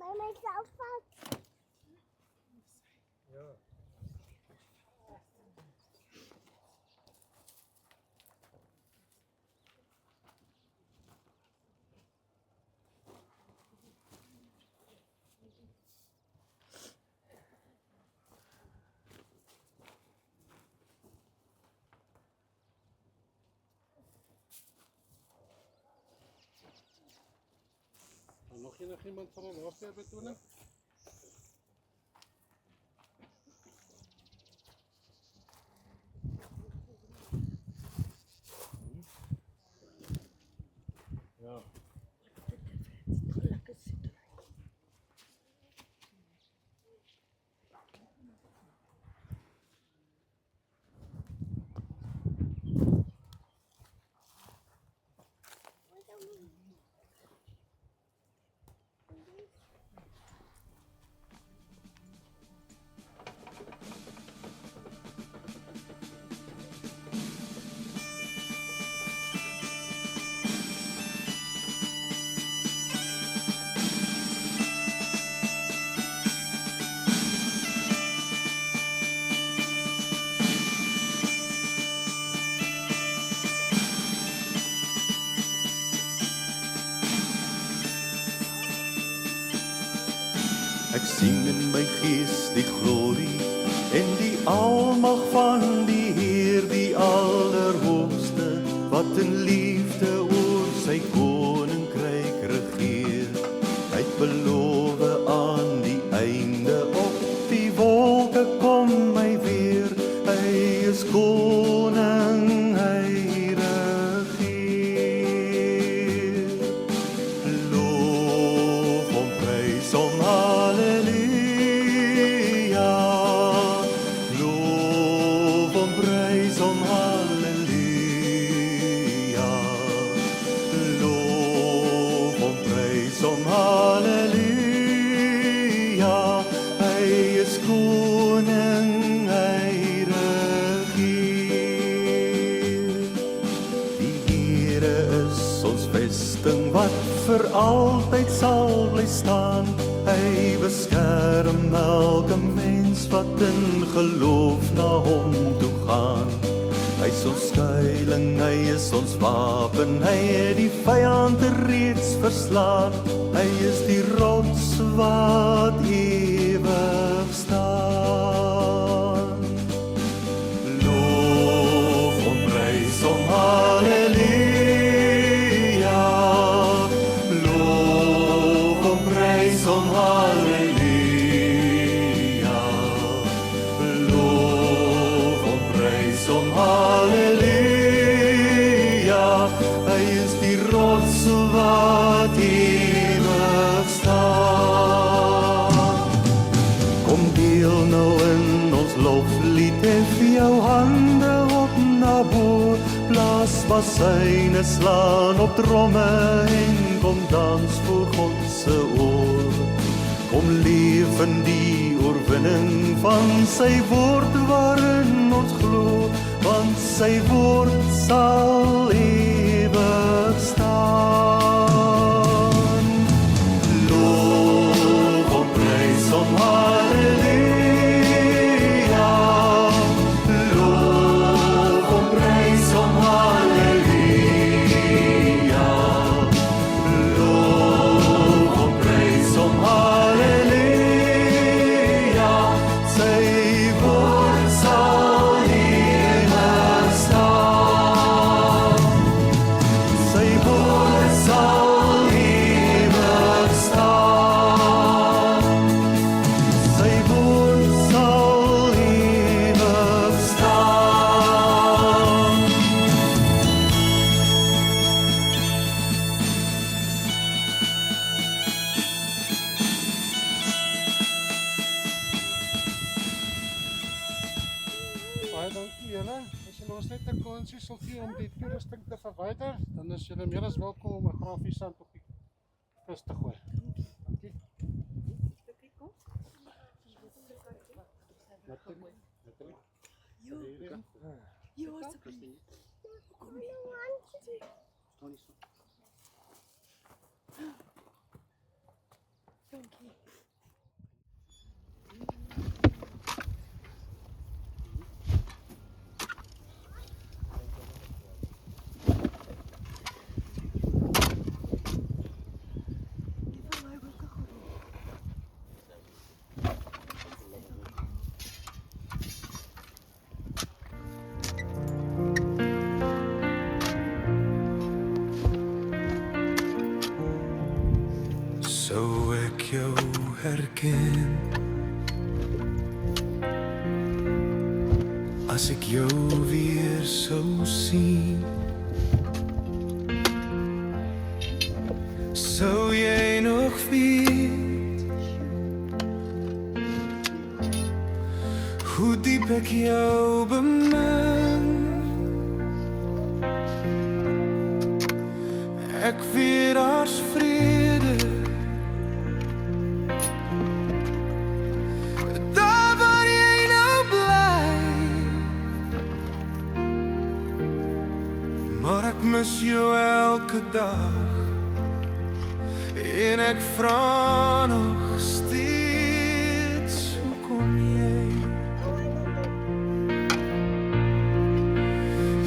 By myself. Nog iemand van een laaste betoning? Ja. Ek sien in my gees die glorie en die almag van die Heer, die Allerhoogste, wat in liefde oor sy koninkryk regeer. Hy het beloof aan die einde op die wolke kom hy weer. Hy is koning, hy regeer. Loof hom, prys hom, halleluja. Loof hom, prys hom, halleluja. Loof hom, prys hom, halleluja. Hy is koning, hy regeer. Die Here is ons vesting wat vir altyd sal bly staan. Hy beskerm elke mens wat in geloof na hom toe gaan. Hy is ons skuiling, hy is ons wapen, hy het die vyand reeds verslaan. Hy is die rots wat ewig staan. Loof hom, prys hom, halleluja. Loof hom, prys hom, halleluja. Loof hom, prys hom, halleluja. Hy is die rots wat ewig staan. Kom deel nou in ons loflied, hef jou hande op na bo, blaas bassyne, slaan op tromme en kom dans voor God se oor. Kom leef in die oorwinning van sy woord waarin ons glo, want sy woord sal ewig staan. Loof hom, prys hom, halleluja. Loof hom, prys hom, halleluja. Loof hom, prys hom, halleluja. Sy woord sal ewig staan. Sy woord sal ewig staan. Sy woord sal ewig staan. Baie dankie julle. As julle ons net 'n kansie sal gee om die toerusting te verwyder, dan is julle meer as welkom om 'n graafie sand op die kus te gooi. Dankie. Natalie. herken. As ek jou weer sou sien, sou jy nog weet hoe diep ek jou bemin. Ek weet daar's vrede daar waar jy nou bly, maar ek mis jou elke dag. En ek vra nog steeds, hoe kom jy?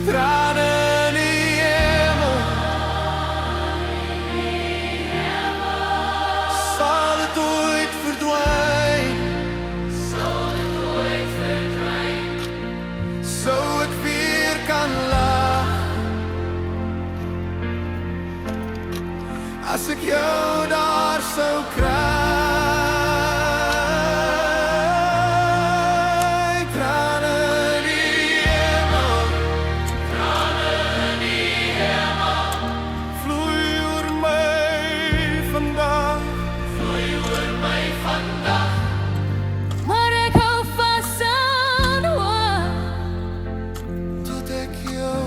Trane in die hemel, sal het ooit verdwyn? Sou ek weer kan lag, as ek jou daar sou kry. Trane in die hemel, vloei oor my vandag, Maar ek hou vas aan hoop, tot ek jou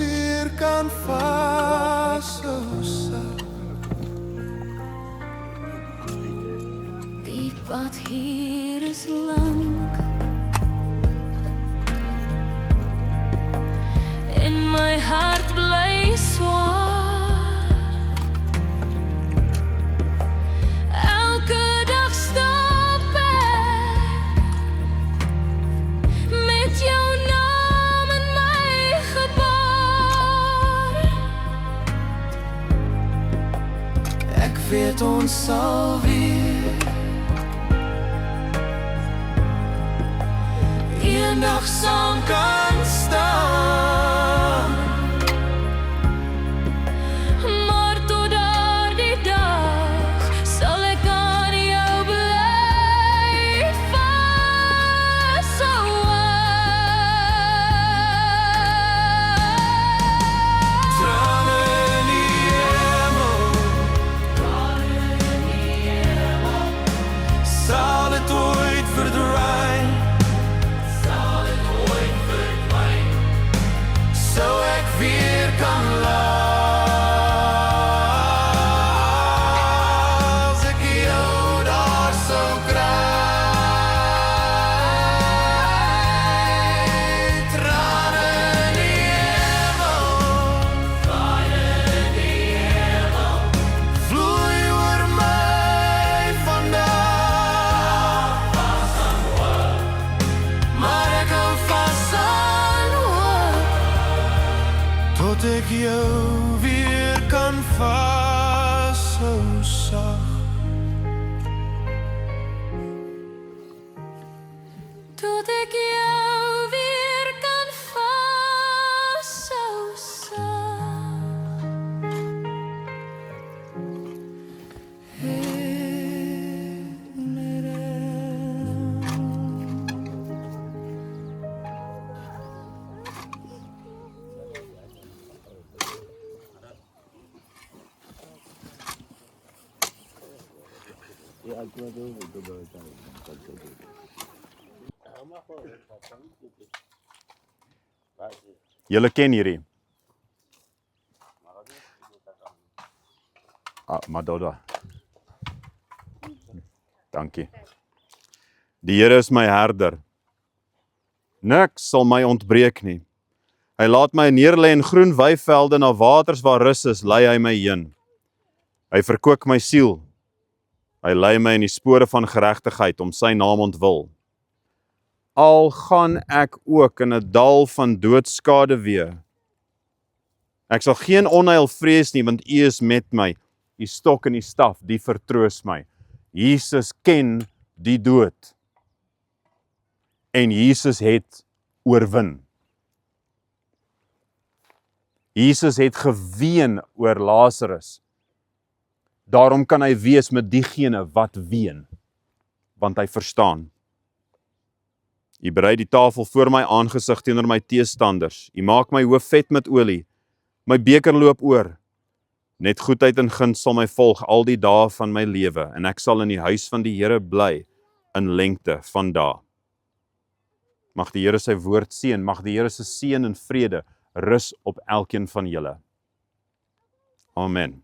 weer kan vashou. die pad hier is lang, en my hart bly swaar. Elke dag stap ek met jou naam in my gebaar. Ek weet ons sal weer eendag saam kan staan, Maar tot daardie dag sal ek aan jou bly vashou. trane in die hemel, sal het ooit verdwyn? Sou ek weer kan lag, as ek jou daar sou kry. Trane in die hemel, vloei oor my vandag, maar ek hou vas aan hoop, tot ek jou weer kan vashou sag. Tot ek jou weer kan vashou sag. Julle ken hierdie. Madoda. Dankie. Die Here is my herder. Niks sal my ontbreek nie. Hy laat my neerlê in groen weivelde, na waters waar rus is, lei hy my heen. Hy verkoop my siel. Hy lei my in die spore van geregtigheid om sy naam ontwil. Al gaan ek ook in 'n dal van doodskade wee. Ek sal geen onheil vrees nie, want U is met my. Die stok en die staf, die vertroos my. Jesus ken die dood. En Jesus het oorwin. Jesus het geween oor Lazarus. Daarom kan hy wees met diegene wat ween. want hy verstaan. U berei die tafel voor my aangesig teenoor my teestanders. U maak my hoof vet met olie. My beker loop oor. Net goedheid en guns sal my volg al die dae van my lewe en ek sal in die huis van die Here bly in lengte van dae. Mag die Here sy woord seën, mag die Here se seën en vrede rus op elkeen van julle. Amen.